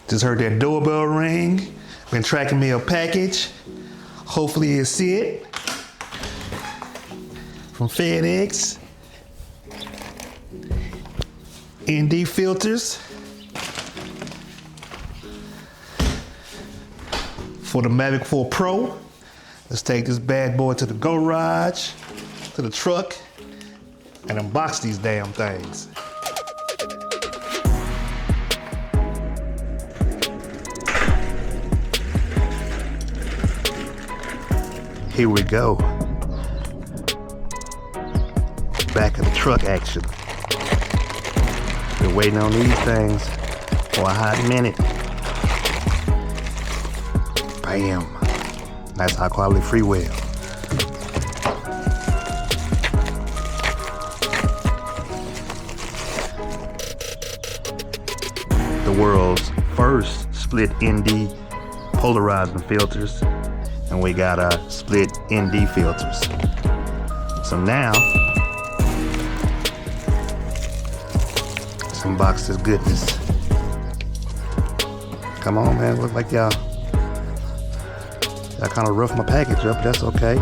Just heard that doorbell ring. Been tracking me a package. Hopefully it's it. From FedEx. ND filters. For the Mavic 4 Pro. Let's take this bad boy to the garage, to the truck, and unbox these damn things. Here we go. Back of the truck action. Been waiting on these things for a hot minute. Bam. Nice high quality Freewell. The world's first split ND polarizing filters. And we got split ND filters. So now, let's unbox this goodness. Come on, man, look like y'all kind of roughed my package up, that's okay.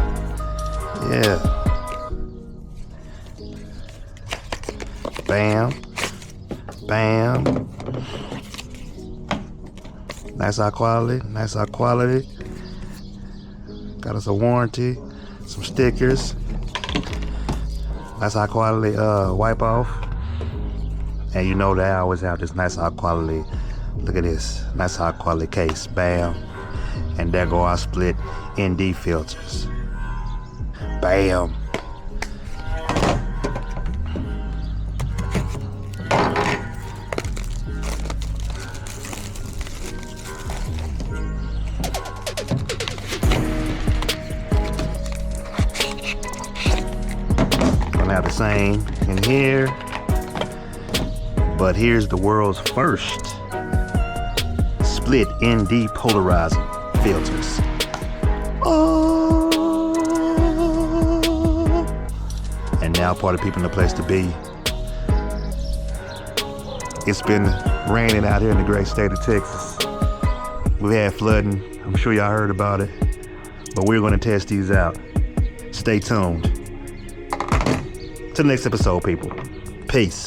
Yeah. Bam. Bam. Nice high quality, nice high quality. Got us a warranty, some stickers. Nice high quality wipe off. And you know that I always have this nice high quality, look at this, nice high quality case, bam. And there go our split ND filters. Bam. Gonna have the same in here, but here's the world's first split ND polarizing filters. Oh. And now party people in the place to be. It's been raining out here in the great state of Texas. We've had flooding. I'm sure y'all heard about it. But we're gonna test these out. Stay tuned. Till the next episode, people. Peace.